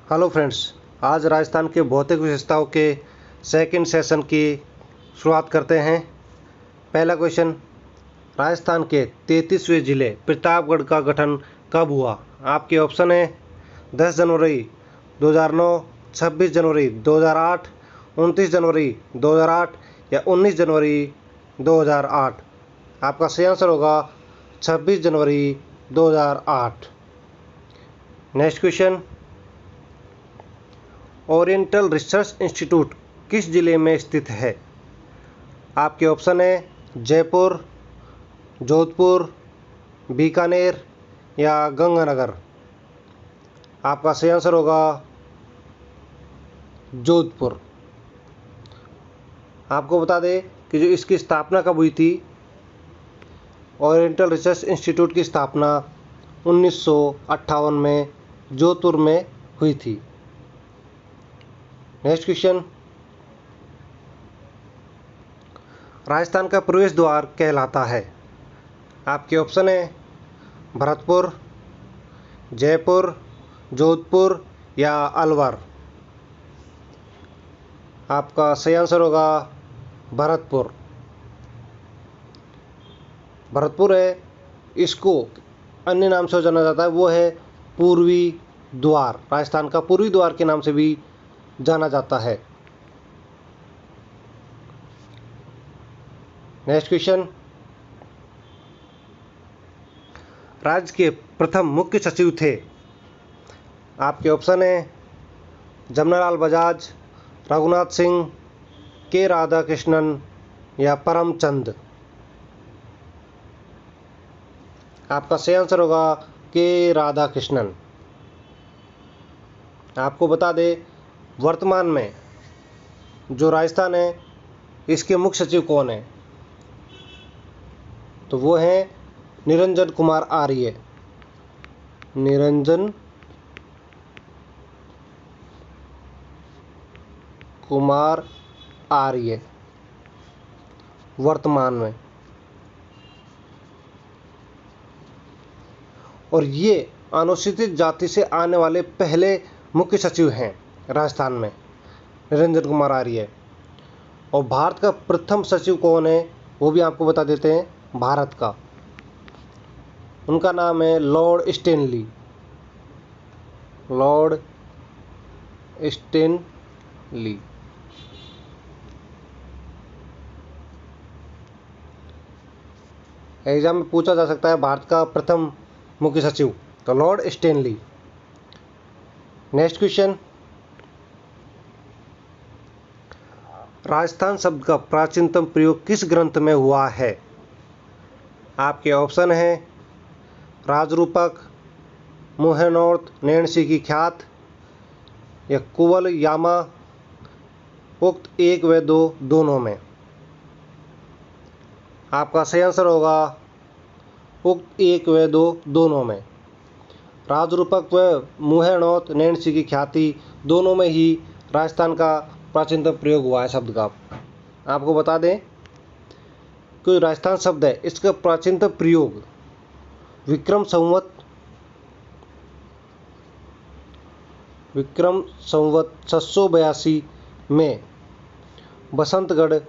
Hello friends, आज राजस्थान के भौतिक विशेषताओं के सेकंड सेशन की शुरुआत करते हैं। पहला क्वेश्चन, राजस्थान के 33वें जिले प्रतापगढ़ का गठन कब हुआ? आपके ऑप्शन है 10 जनवरी 2009, 26 जनवरी 2008, 29 जनवरी 2008 या 19 जनवरी 2008। आपका सही आंसर होगा 26 जनवरी 2008। Next question, oriental research institute किस जिले में स्थित है? आपके ऑप्शन है जयपुर, जोधपुर, बीकानेर या गंगानगर। आपका सही आंसर होगा जोधपुर। आपको बता दें कि जो इसकी स्थापना कब हुई थी, ओरिएंटल रिसर्च इंस्टीट्यूट की स्थापना 1958 में जोधपुर में हुई थी। नेक्स्ट क्वेश्चन, राजस्थान का प्रवेश द्वार कहलाता है? आपके ऑप्शन है भरतपुर, जयपुर, जोधपुर या अलवर। आपका सही आंसर होगा भरतपुर। भरतपुर है, इसको अन्य नाम से जाना जाता है, वो है पूर्वी द्वार। राजस्थान का पूर्वी द्वार के नाम से भी जाना जाता है। नेक्स्ट क्वेश्चन, राज्य के प्रथम मुख्य सचिव थे? आपके ऑप्शन है जमनालाल बजाज, रघुनाथ सिंह, के राधाकृष्णन या परमचंद। आपका सही आंसर होगा के राधाकृष्णन। आपको बता दें, वर्तमान में जो राजस्थान है इसके मुख्य सचिव कौन है? तो वो है निरंजन कुमार आर्य। निरंजन कुमार आर्य वर्तमान में। और ये अनुसूचित जाति से आने वाले पहले मुख्य सचिव हैं राजस्थान में, निरंजन कुमार आर्य। और भारत का प्रथम सचिव कौन है वो भी आपको बता देते हैं, भारत का। उनका नाम है Lord Stanley. Lord Stanley. Exam में पूछा जा सकता है भारत का प्रथम मुख्य सचिव, तो Lord Stanley. Next question, Rajasthan शब्द का प्राचीनतम प्रयोग किस ग्रंथ में हुआ है? आपके ऑप्शन हैं राजरूपक, मुहैनोत नैणसी की ख्यात या कुवल यामा, उक्त 1 व 2 दोनों में। आपका सही आंसर होगा उक्त 1 व 2 दोनों में। राजरूपक व मुहैनोत नैणसी की ख्याति दोनों में ही राजस्थान का प्राचीनतम प्रयोग हुआ है शब्द का। आपको बता दें कि राजस्थान शब्द है इसका प्राचीनतम प्रयोग विक्रम संवत 782 में बसंतगढ़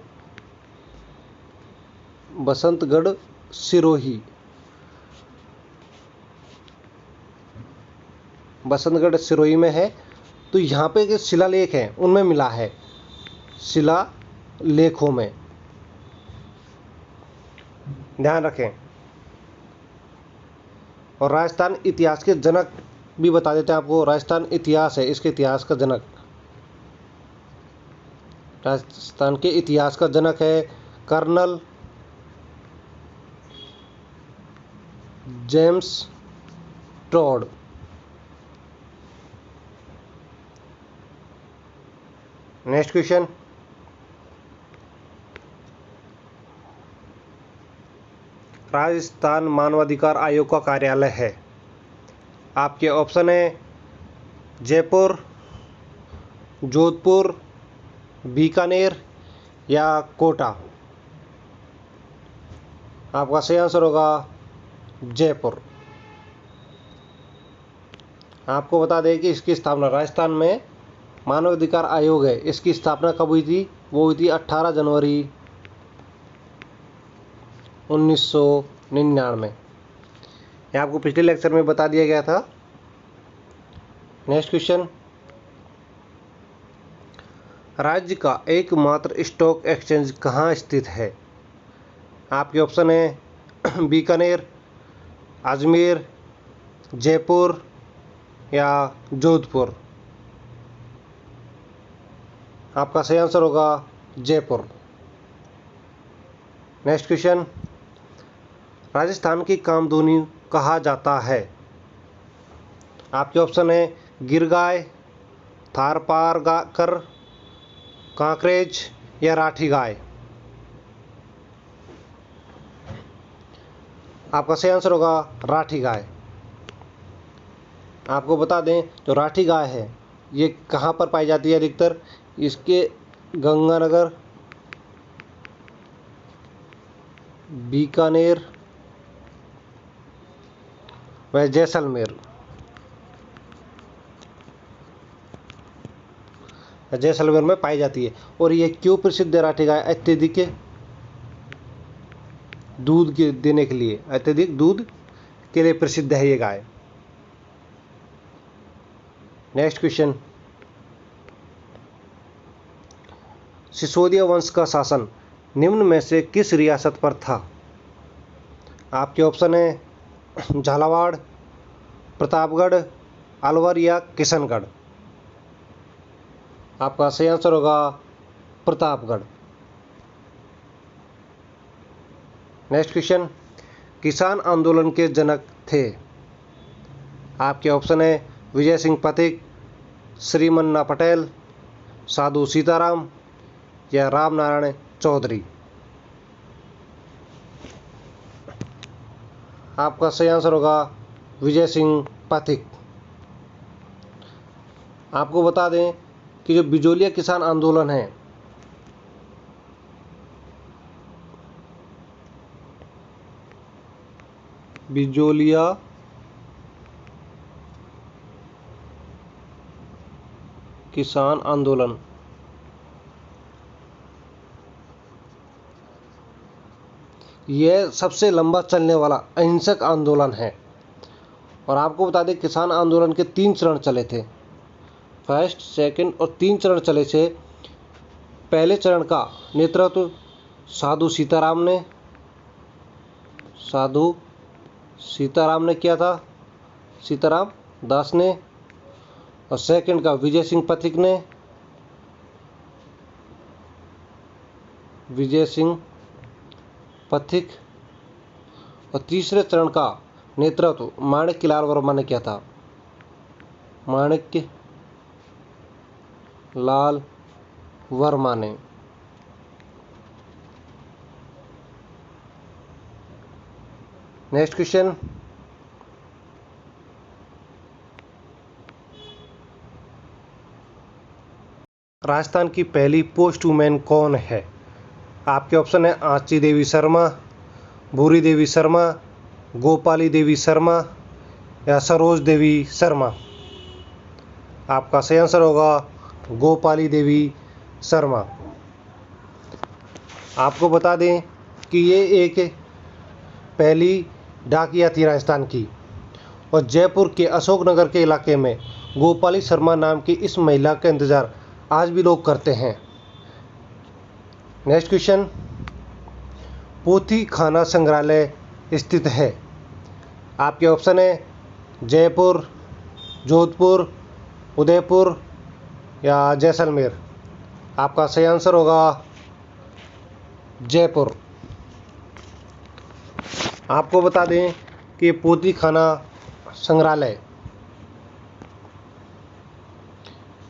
सिरोही में है। तो यहाँ पे जो शिलालेख हैं उनमें मिला है, शिलालेखों में, ध्यान रखें। और राजस्थान इतिहास के जनक भी बता देते हैं आपको। राजस्थान इतिहास है, इसके इतिहास का जनक, राजस्थान के इतिहास का जनक है Colonel James Tod. Next question, Rajasthan मानवाधिकार आयोग का कार्यालय है? आपके ऑप्शन है जयपुर, जोधपुर, बीकानेर या कोटा। आपका सही आंसर होगा जयपुर। आपको बता दें कि इसकी स्थापना राजस्थान में मानव अधिकार आयोग है, इसकी स्थापना कब हुई थी? वो हुई थी 18 जनवरी 1999। ये आपको पिछले लेक्चर में बता दिया गया था। नेक्स्ट क्वेश्चन, राज्य का एकमात्र स्टॉक एक्सचेंज कहाँ स्थित है? आपके ऑप्शन है बीकानेर, अजमेर, जयपुर या जोधपुर। आपका सही आंसर होगा जयपुर। नेक्स्ट क्वेश्चन, राजस्थान की कामधुनी कहा जाता है? आपके ऑप्शन है गिर गाय, थारपारकर, कांकरेज या राठी गाय। आपका सही आंसर होगा राठी गाय। आपको बता दें जो राठी गाय है ये कहाँ पर पाई जाती है अधिकतर? इसके गंगानगर, बीकानेर व जैसलमेर में पाई जाती है। और ये क्यों प्रसिद्ध है राठी गाय? अत्यधिक दूध के देने के लिए, अत्यधिक दूध के लिए प्रसिद्ध है ये गाय। नेक्स्ट क्वेश्चन, सिसोदिया वंश का शासन निम्न में से किस रियासत पर था? आपके ऑप्शन है झालावाड़, प्रतापगढ़, अलवर या किशनगढ़। आपका सही आंसर होगा प्रतापगढ़। नेक्स्ट क्वेश्चन, किसान आंदोलन के जनक थे? आपके ऑप्शन है विजय सिंह पथिक, श्री मन्ना पटेल, साधु सीताराम या राम नारायण चौधरी। आपका सही आंसर होगा विजय सिंह पथिक। आपको बता दें कि जो बिजोलिया किसान आंदोलन है बिजोलिया किसान आंदोलन यह सबसे लंबा चलने वाला अहिंसक आंदोलन है। और आपको बता दें किसान आंदोलन के 3 चरण चले थे, फर्स्ट, सेकंड और 3 चरण चले थे। पहले चरण का नेतृत्व साधु सीताराम ने किया था, सीताराम दास ने। और सेकंड का विजय सिंह पथिक ने, विजय सिंह पथिक। और तीसरे चरण का नेतृत्व माणिक्य लाल वर्मा ने किया था, माणिक्य लाल वर्मा ने। नेक्स्ट क्वेश्चन, राजस्थान की पहली पोस्ट वुमेन कौन है? आपके ऑप्शन है आंची देवी शर्मा, भूरी देवी शर्मा, गोपाली देवी शर्मा या सरोज देवी शर्मा। आपका सही आंसर होगा गोपाली देवी शर्मा। आपको बता दें कि ये एक पहली डाकिया थी राजस्थान की। और जयपुर के अशोकनगर के इलाके में गोपाली शर्मा नाम की इस महिला का इंतजार आज भी लोग करते हैं। नेक्स्ट क्वेश्चन, पोथी खाना संग्रहालय स्थित है? आपके ऑप्शन है जयपुर, जोधपुर, उदयपुर या जैसलमेर। आपका सही आंसर होगा जयपुर। आपको बता दें कि पोथी खाना संग्रहालय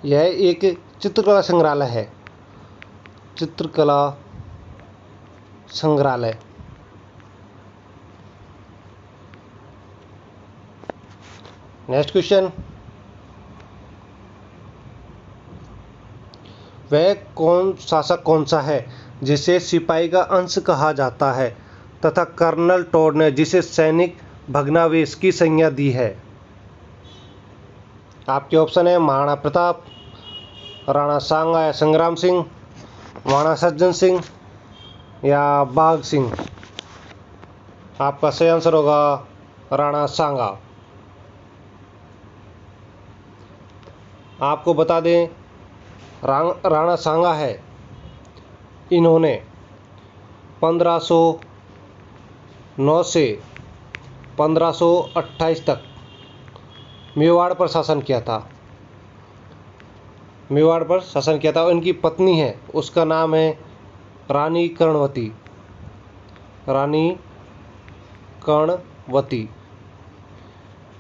यह एक चित्रकला संग्रहालय है, चित्रकला संग्रहालय। नेक्स्ट क्वेश्चन, वह शासक कौन सा है जिसे सिपाही का अंश कहा जाता है तथा कर्नल टोड ने जिसे सैनिक भग्नावशेष की संज्ञा दी है? आपके ऑप्शन है महाराणा प्रताप, राणा सांगा या संग्राम सिंह, महाराणा सज्जन सिंह या बाघ सिंह। आपका सही आंसर होगा राणा सांगा। आपको बता दें राणा सांगा है, इन्होंने 1509 से 1528 तक मेवाड़ पर शासन किया था। मेवाड़ पर शासन किया था। इनकी पत्नी है, उसका नाम है रानी कर्णवती। रानी कर्णवती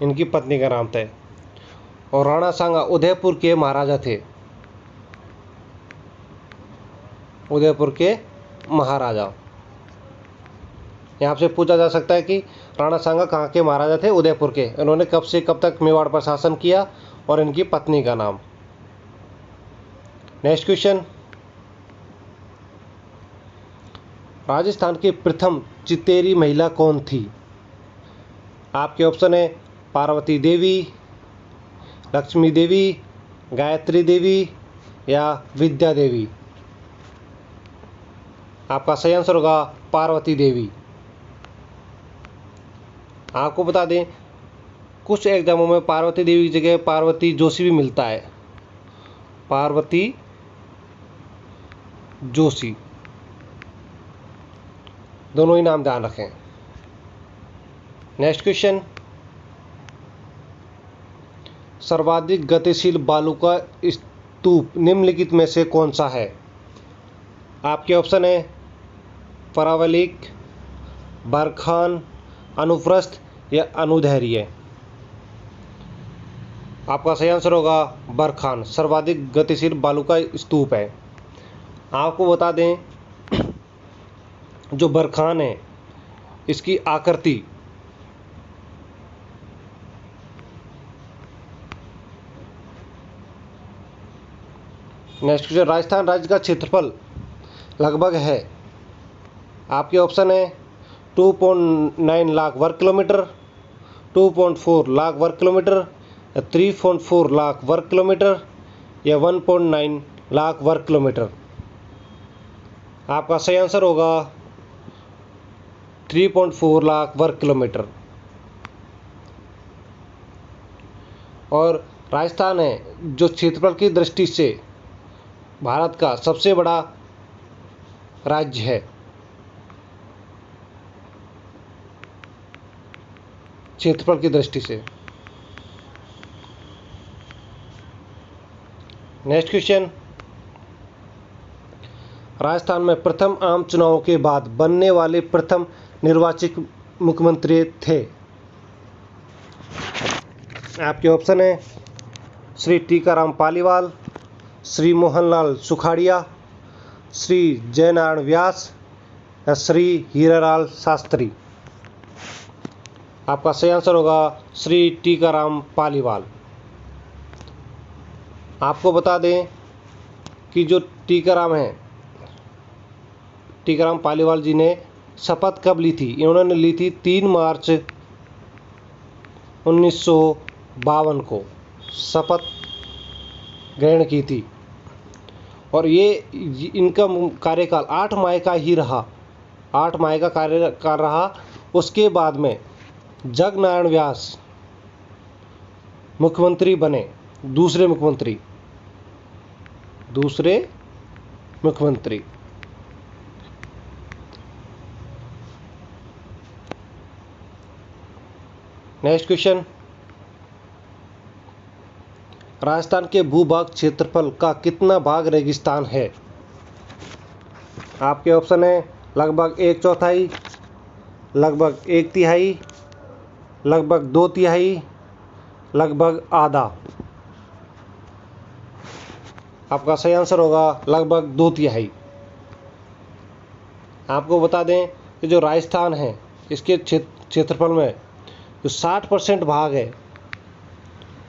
इनकी पत्नी का नाम था। और राणा सांगा उदयपुर के महाराजा थे। उदयपुर के महाराजा। यहाँ से पूछा जा सकता है कि राणा सांगा कहाँ के महाराजा थे? उदयपुर के। इन्होंने कब से कब तक मेवाड़ पर शासन किया और इनकी पत्नी का नाम। नेक्स्ट क्वेश्चन, राजस्थान की प्रथम चितेरी महिला कौन थी? आपके ऑप्शन है पार्वती देवी, लक्ष्मी देवी, गायत्री देवी या विद्या देवी। आपका सही आंसर होगा पार्वती देवी। आपको बता दें कुछ एग्जामों में पार्वती देवी की जगह पार्वती जोशी भी मिलता है। पार्वती जोशी, दोनों ही नाम ध्यान रखें। नेक्स्ट क्वेश्चन, सर्वाधिक गतिशील बालू का स्तूप निम्नलिखित में से कौन सा है? आपके ऑप्शन है परावलिक, बरखान, अनुप्रस्थ या अनुदैर्ध्य। आपका सही आंसर होगा बरखान। सर्वाधिक गतिशील बालू का स्तूप है। आपको बता दें जो बरखान है इसकी आकृति नेक्स्ट क्वेश्चन, राजस्थान राज्य का क्षेत्रफल लगभग है। आपके ऑप्शन है 2.9 लाख वर्ग किलोमीटर, 2.4 लाख वर्ग किलोमीटर या 3.4 लाख वर्ग किलोमीटर या 1.9 लाख वर्ग किलोमीटर। आपका सही आंसर होगा 3.4 लाख वर्ग किलोमीटर। और राजस्थान है जो क्षेत्रफल की दृष्टि से भारत का सबसे बड़ा राज्य है। क्षेत्रफल की दृष्टि से। नेक्स्ट क्वेश्चन, राजस्थान में प्रथम आम चुनाव के बाद बनने वाले प्रथम निर्वाचित मुख्यमंत्री थे। आपके ऑप्शन है श्री टीकाराम पालीवाल, श्री मोहनलाल सुखाड़िया, श्री जयनारायण व्यास या श्री हीरालाल शास्त्री। आपका सही आंसर होगा श्री टीकाराम पालीवाल। आपको बता दें कि जो टीकाराम हैं, टीकाराम पालीवाल जी ने शपथ कब ली थी? इन्होंने ली थी 3 मार्च 1952 को शपथ ग्रहण की थी। और ये इनका कार्यकाल 8 माह का ही रहा। 8 माह का कार्यकाल रहा। उसके बाद में जगनारायण व्यास मुख्यमंत्री बने, दूसरे मुख्यमंत्री। नेक्स्ट क्वेश्चन, राजस्थान के भूभाग क्षेत्रफल का कितना भाग रेगिस्तान है? आपके ऑप्शन है लगभग 1/4, लगभग 1/3, लगभग 2/3, लगभग आधा। आपका सही आंसर होगा लगभग 2/3। आपको बता दें कि जो राजस्थान है इसके क्षेत्रफल में जो 60% भाग है,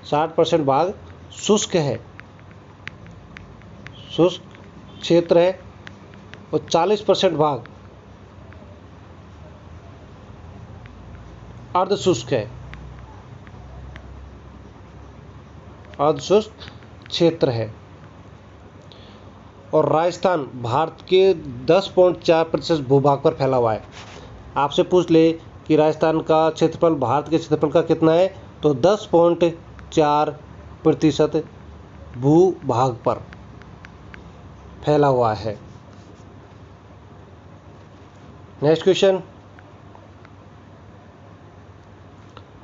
60% भाग शुष्क है, शुष्क क्षेत्र है और 40% भाग अर्ध शुष्क है। अर्धशुष्क क्षेत्र है। और राजस्थान भारत के 10.4% भूभाग पर फैला हुआ है। आपसे पूछ ले कि राजस्थान का क्षेत्रफल भारत के क्षेत्रफल का कितना है, तो 10.4% भूभाग पर फैला हुआ है। नेक्स्ट क्वेश्चन,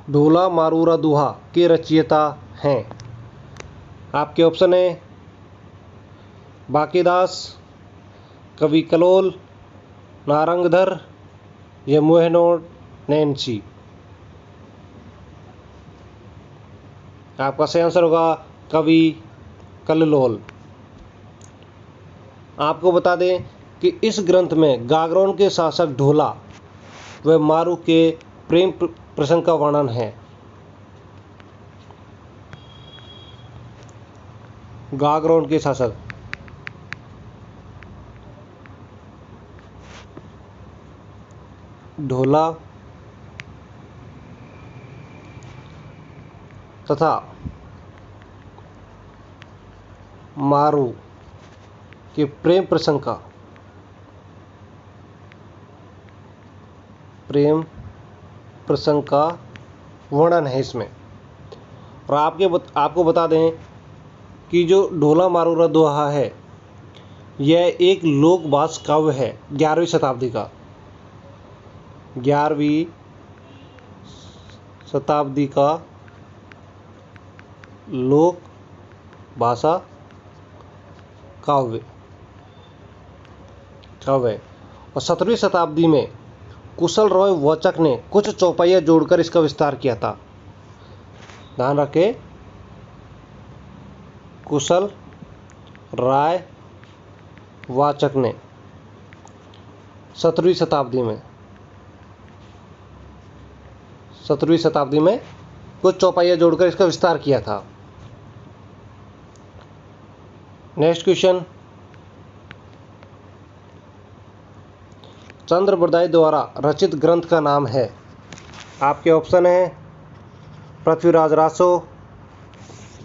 ढोला मारूरा दोहा के रचयिता हैं। आपके ऑप्शन है बांकीदास, कवि कलोल, नारंगधर या मोहनो नैन्सी। आपका सही आंसर होगा कवि कल्लोल। आपको बता दें कि इस ग्रंथ में गागरोन के शासक ढोला व मारू के प्रेम प्रसंग का वर्णन है। गागरोन के शासक ढोला तथा मारू के प्रेम प्रसंग का वर्णन है इसमें। और आपको बता दें कि जो ढोला मारूरा दोहा है यह एक लोकभाष काव्य है 11वीं शताब्दी का। 11वीं शताब्दी का लोक भाषा काव्य। और 17वीं शताब्दी में कुशल रॉय वाचक ने कुछ चौपाइयाँ जोड़कर इसका विस्तार किया था। ध्यान रखें, कुशल राय वाचक ने 17वीं शताब्दी में कुछ चौपाइयाँ जोड़कर इसका विस्तार किया था। नेक्स्ट क्वेश्चन, चंद्रबरदाई द्वारा रचित ग्रंथ का नाम है। आपके ऑप्शन है पृथ्वीराज रासो,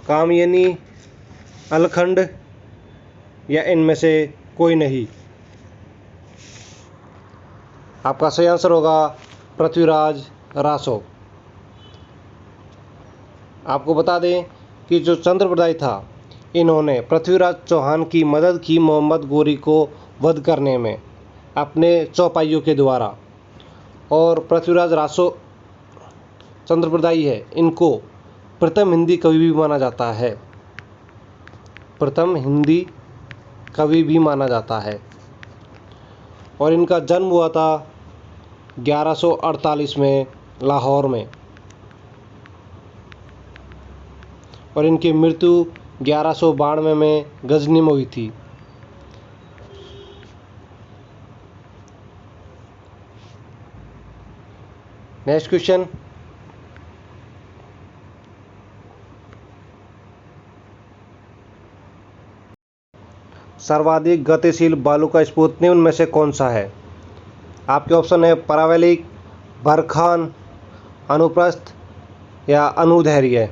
कामयनी, अलखंड या इनमें से कोई नहीं। आपका सही आंसर होगा पृथ्वीराज रासो। आपको बता दें कि जो चंद्रबरदाई था इन्होंने पृथ्वीराज चौहान की मदद की मोहम्मद गोरी को वध करने में अपने चौपाइयों के द्वारा। और पृथ्वीराज रासो चंद्रबरदाई है, इनको प्रथम हिंदी कवि भी माना जाता है। प्रथम हिंदी कवि भी माना जाता है। और इनका जन्म हुआ था 1148 में लाहौर में और इनकी मृत्यु 1192 में गजनी में हुई थी। नेक्स्ट क्वेश्चन, सर्वाधिक गतिशील बालू का स्रोत निम्न में से कौन सा है। आपके ऑप्शन है पारावैलिक, बरखान, अनुप्रस्थ या अनुदैर्घ्य।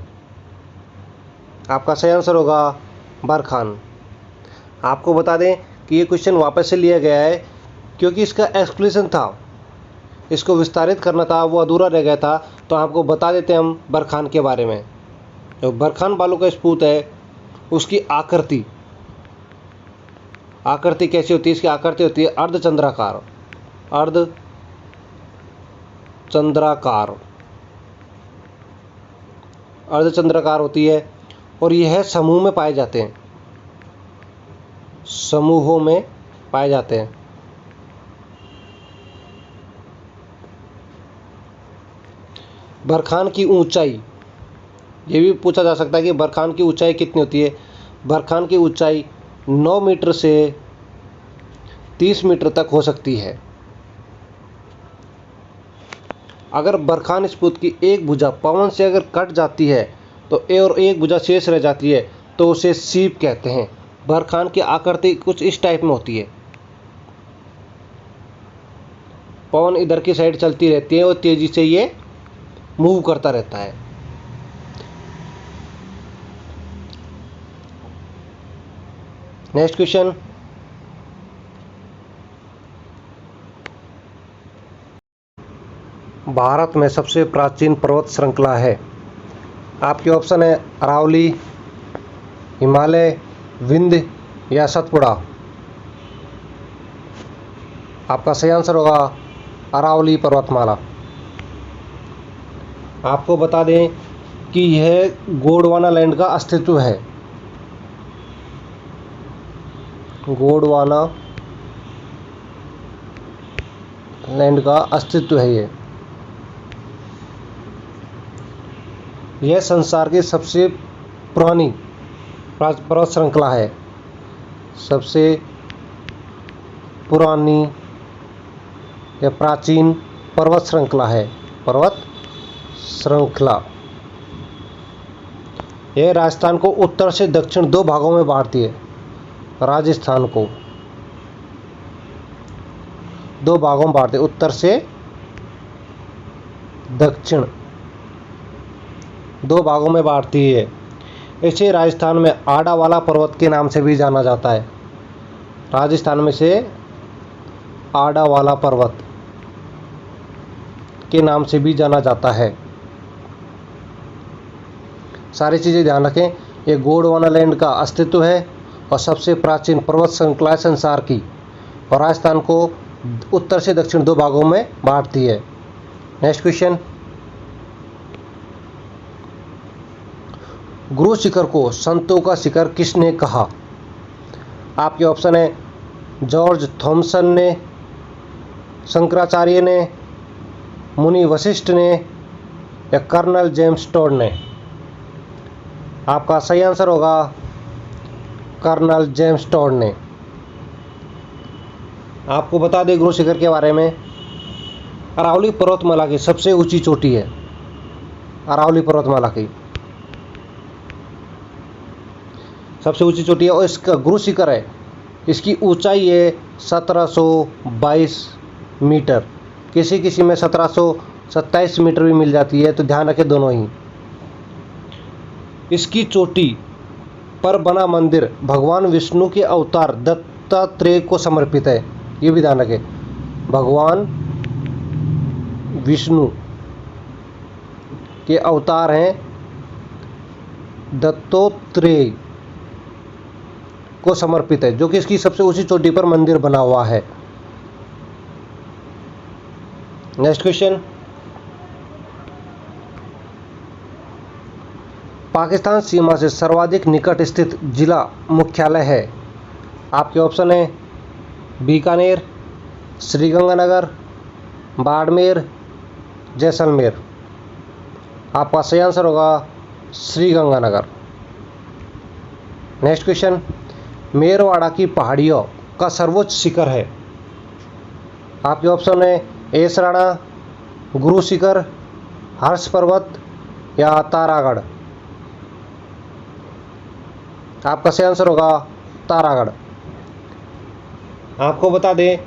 आपका सही आंसर होगा बरखान। आपको बता दें कि ये क्वेश्चन वापस से लिया गया है क्योंकि इसका एक्सप्लेनेशन था, इसको विस्तारित करना था, वो अधूरा रह गया था। तो आपको बता देते हैं हम बरखान के बारे में। जो बरखान बालू का स्रोत है उसकी आकृति कैसी होती है। इसकी आकृति होती है अर्धचंद्राकार होती है और यह समूहों में पाए जाते हैं। बरखान की ऊंचाई, ये भी पूछा जा सकता है कि बरखान की ऊंचाई कितनी होती है। बरखान की ऊंचाई 9 मीटर से 30 मीटर तक हो सकती है। अगर बरखान स्रोत की एक भुजा पवन से अगर कट जाती है तो और एक भुजा शेष रह जाती है तो उसे सीप कहते हैं। बरखान की आकृति कुछ इस टाइप में होती है। पवन इधर की साइड चलती रहती है और तेजी से ये मूव करता रहता है। नेक्स्ट क्वेश्चन, भारत में सबसे प्राचीन पर्वत श्रृंखला है। आपके ऑप्शन है अरावली, हिमालय, विंध्य या सतपुड़ा। आपका सही आंसर होगा अरावली पर्वतमाला। आपको बता दें कि यह गोंडवाना लैंड का अस्तित्व है। गोंडवाना लैंड का अस्तित्व है यह संसार की सबसे पुरानी पर्वत श्रृंखला है। सबसे पुरानी या प्राचीन पर्वत श्रृंखला है। पर्वत श्रृंखला यह राजस्थान को उत्तर से दक्षिण दो भागों में बांटती है। राजस्थान को दो भागों में बांटती है, उत्तर से दक्षिण दो भागों में बांटती है। इसे राजस्थान में आडावाला पर्वत के नाम से भी जाना जाता है। राजस्थान में से आडावाला पर्वत के नाम से भी जाना जाता है। सारी चीज़ें ध्यान रखें। ये गोंडवाना लैंड का अस्तित्व है और सबसे प्राचीन पर्वत श्रृंखला संसार की, और राजस्थान को उत्तर से दक्षिण दो भागों में बांटती है। नेक्स्ट क्वेश्चन, गुरु शिखर को संतों का शिखर किसने कहा? आपके ऑप्शन है जॉर्ज थॉमसन ने, शंकराचार्य ने, मुनि वशिष्ठ ने या कर्नल जेम्स टोड ने। आपका सही आंसर होगा कर्नल जेम्स टोड ने। आपको बता दें गुरु शिखर के बारे में, अरावली पर्वतमाला की सबसे ऊंची चोटी है। अरावली पर्वतमाला की सबसे ऊंची चोटी है और इसका गुरु शिखर है, इसकी ऊंचाई है 1722 मीटर। किसी किसी में 1727 मीटर भी मिल जाती है, तो ध्यान रखें दोनों ही। इसकी चोटी पर बना मंदिर भगवान विष्णु के अवतार दत्तात्रेय को समर्पित है। ये भी ध्यान रखें, भगवान विष्णु के अवतार हैं दत्तात्रेय को समर्पित है, जो कि इसकी सबसे ऊंची चोटी पर मंदिर बना हुआ है। नेक्स्ट क्वेश्चन, पाकिस्तान सीमा से सर्वाधिक निकट स्थित जिला मुख्यालय है। आपके ऑप्शन है बीकानेर, श्रीगंगानगर, बाड़मेर, जैसलमेर। आपका सही आंसर होगा श्रीगंगानगर। नेक्स्ट क्वेश्चन, मेरवाड़ा की पहाड़ियों का सर्वोच्च शिखर है। आपके ऑप्शन है एसराणा, गुरु शिखर, हर्ष पर्वत या तारागढ़। आपका सही आंसर होगा तारागढ़। आपको बता दें,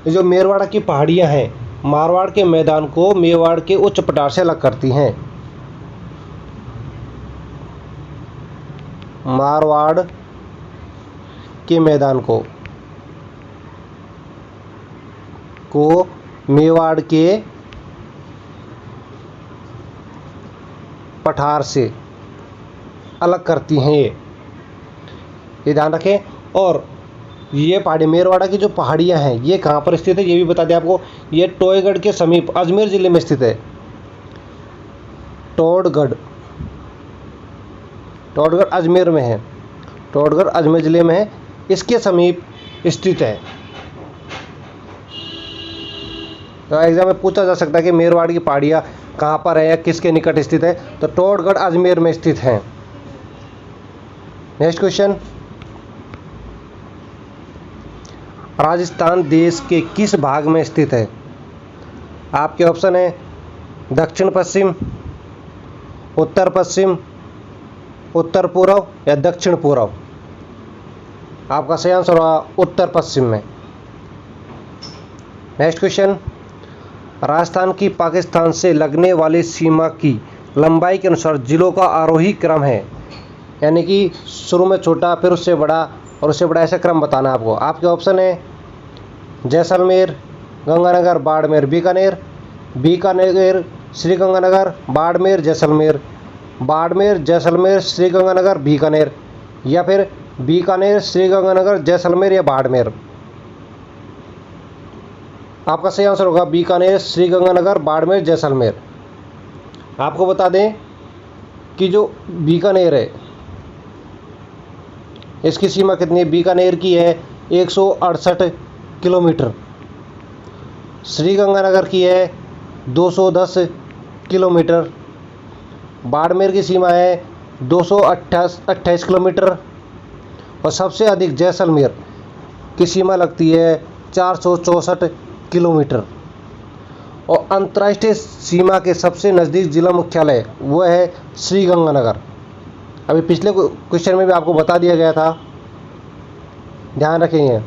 ये जो मेरवाड़ा की पहाड़ियां हैं, मारवाड़ के मैदान को मेवाड़ के उच्च पठार से अलग करती हैं। मारवाड़ के मैदान को मेवाड़ के पठार से अलग करती हैं। ये ध्यान रखें। और ये पहाड़ी मेरवाड़ा की जो पहाड़ियाँ हैं, ये कहाँ पर स्थित है ये भी बता दें आपको। ये टोयगढ़ के समीप अजमेर ज़िले में स्थित है। टोडगढ़ अजमेर में है। टोडगढ़ अजमेर ज़िले में है, इसके समीप स्थित है। तो एग्जाम में पूछा जा सकता है कि मेरवाड़ की पहाड़ियाँ कहाँ पर है या किसके निकट स्थित है, तो टोडगढ़ अजमेर में स्थित है। नेक्स्ट क्वेश्चन, राजस्थान देश के किस भाग में स्थित है? आपके ऑप्शन है दक्षिण पश्चिम, उत्तर पश्चिम, उत्तर पूर्व या दक्षिण पूर्व। आपका सही आंसर होगा उत्तर पश्चिम में। नेक्स्ट क्वेश्चन, राजस्थान की पाकिस्तान से लगने वाली सीमा की लंबाई के अनुसार जिलों का आरोही क्रम है, यानी कि शुरू में छोटा फिर उससे बड़ा और उससे बड़ा ऐसा क्रम बताना आपको। आपके ऑप्शन है जैसलमेर, गंगानगर, बाड़मेर, बीकानेर, बीकानेर, श्रीगंगानगर, बाड़मेर, जैसलमेर, बाड़मेर, जैसलमेर, श्रीगंगानगर, बीकानेर, या फिर बीकानेर, श्रीगंगानगर, जैसलमेर या बाड़मेर। आपका सही आंसर होगा बीकानेर, श्रीगंगानगर, बाड़मेर, जैसलमेर। आपको बता दें कि जो बीकानेर है इसकी सीमा कितनी है? बीकानेर की है 168 किलोमीटर, श्रीगंगानगर की है 210 किलोमीटर, बाड़मेर की सीमा है 228 किलोमीटर, और सबसे अधिक जैसलमेर की सीमा लगती है 464 किलोमीटर। और अंतर्राष्ट्रीय सीमा के सबसे नज़दीक जिला मुख्यालय वो है श्रीगंगानगर। अभी पिछले क्वेश्चन में भी आपको बता दिया गया था, ध्यान रखेंगे।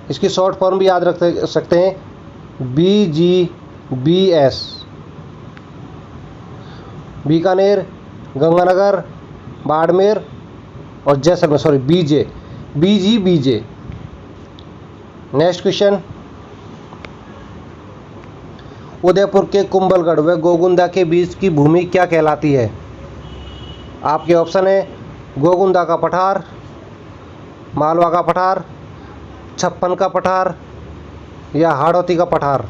इसकी शॉर्ट फॉर्म भी याद रख सकते हैं, BGBS, बीकानेर, गंगानगर, बाड़मेर और Jaisalmer, BGBJ। Next question, Udaipur के कुंभलगढ़ व गोगुंदा के बीच की भूमि क्या कहलाती है? आपके ऑप्शन है गोगुंदा का पठार, मालवा का पठार, छप्पन का पठार या हाड़ौती का पठार।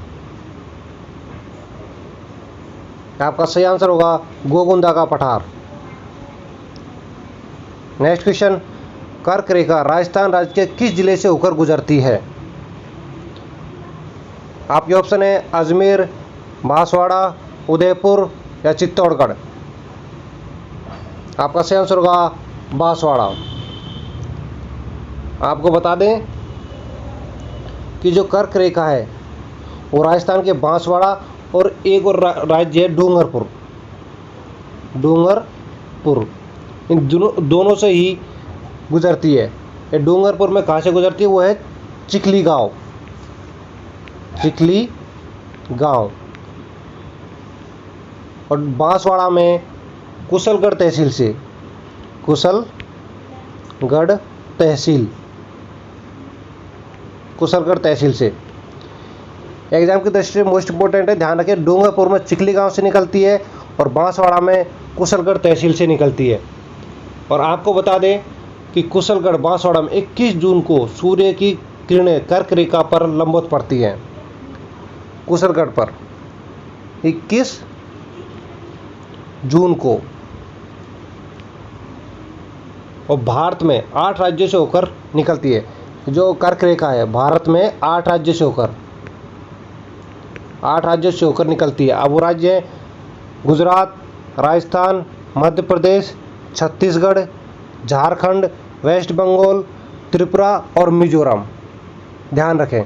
आपका सही आंसर होगा गोगुंदा का पठार। नेक्स्ट क्वेश्चन, कर्क रेखा राजस्थान राज्य के किस जिले से होकर गुजरती है? आपके ऑप्शन है अजमेर, बांसवाड़ा, उदयपुर या चित्तौड़गढ़। आपका सही आंसर होगा बांसवाड़ा। आपको बता दें कि जो कर्क रेखा है वो राजस्थान के बांसवाड़ा और एक और राज्य है डूंगरपुर, इन दोनों से ही गुजरती है। ये डूंगरपुर में कहाँ से गुजरती है? वो है चिखली गांव, और बांसवाड़ा में कुशलगढ़ तहसील से। एग्जाम की दृष्टि से मोस्ट इंपॉर्टेंट है, ध्यान रखें। डूंगरपुर में चिखली गांव से निकलती है और बांसवाड़ा में कुशलगढ़ तहसील से निकलती है। और आपको बता दें कि कुशलगढ़ बांसवाड़ा में 21 जून को सूर्य की किरणें कर्क रेखा पर लंबवत पड़ती हैं। कुशलगढ़ पर 21 जून को, और भारत में 8 राज्यों से होकर निकलती है। जो कर्क रेखा है भारत में 8 राज्यों से होकर निकलती है। अब वो राज्य है गुजरात, राजस्थान, मध्य प्रदेश, छत्तीसगढ़, झारखंड, वेस्ट बंगाल, त्रिपुरा और मिजोरम। ध्यान रखें।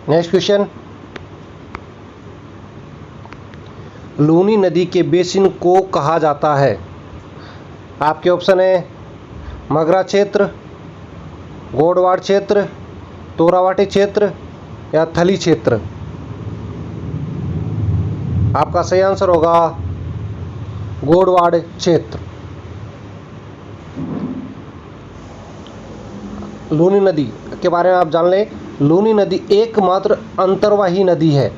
नेक्स्ट क्वेश्चन, लूनी नदी के बेसिन को कहा जाता है? आपके ऑप्शन है मगरा क्षेत्र, गोडवाड़ क्षेत्र, तोरावाटी क्षेत्र या थली क्षेत्र। आपका सही आंसर होगा गोडवाड़ क्षेत्र। लूनी नदी के बारे में आप जान लें। लूनी नदी एकमात्र अंतर्वाही नदी है।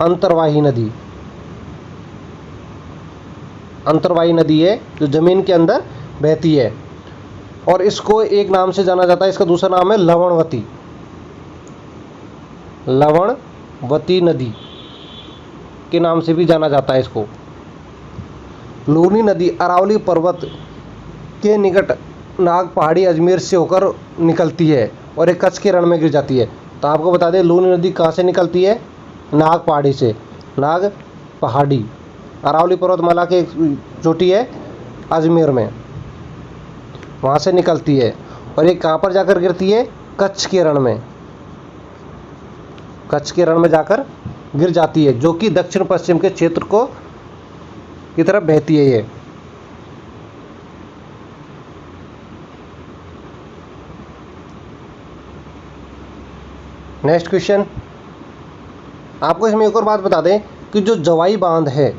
अंतर्वाही नदी है जो जमीन के अंदर बहती है, और इसको एक नाम से जाना जाता है। इसका दूसरा नाम है लवणवती नदी के नाम से भी जाना जाता है इसको। लूनी नदी अरावली पर्वत के निकट नाग पहाड़ी अजमेर से होकर निकलती है और एक कच्छ के रण में गिर जाती है। तो आपको बता दें लूनी नदी कहाँ से निकलती है? नाग पहाड़ी से। नाग पहाड़ी अरावली पर्वतमाला की चोटी है अजमेर में, वहाँ से निकलती है। और ये कहाँ पर जाकर गिरती है? कच्छ के रण में जाकर गिर जाती है, जो कि दक्षिण पश्चिम के क्षेत्र को की तरफ बहती है ये। नेक्स्ट क्वेश्चन, आपको इसमें एक और बात बता दें कि जो जवाई बांध है,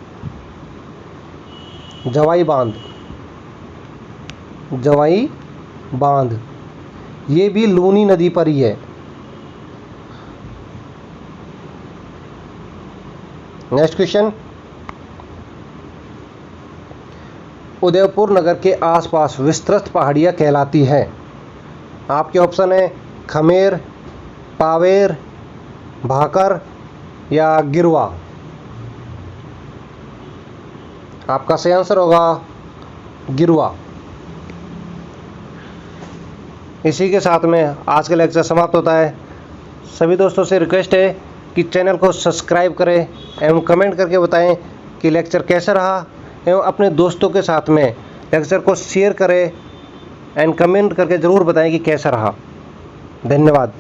जवाई बांध ये भी लूनी नदी पर ही है। नेक्स्ट क्वेश्चन, उदयपुर नगर के आसपास विस्तृत पहाड़ियाँ कहलाती हैं। आपके ऑप्शन है खमेर, पावेर, भाकर या गिरवा। आपका सही आंसर होगा गिरवा। इसी के साथ में आज का लेक्चर समाप्त होता है। सभी दोस्तों से रिक्वेस्ट है कि चैनल को सब्सक्राइब करें एवं कमेंट करके बताएं कि लेक्चर कैसा रहा, एवं अपने दोस्तों के साथ में लेक्चर को शेयर करें एंड कमेंट करके ज़रूर बताएं कि कैसा रहा। धन्यवाद।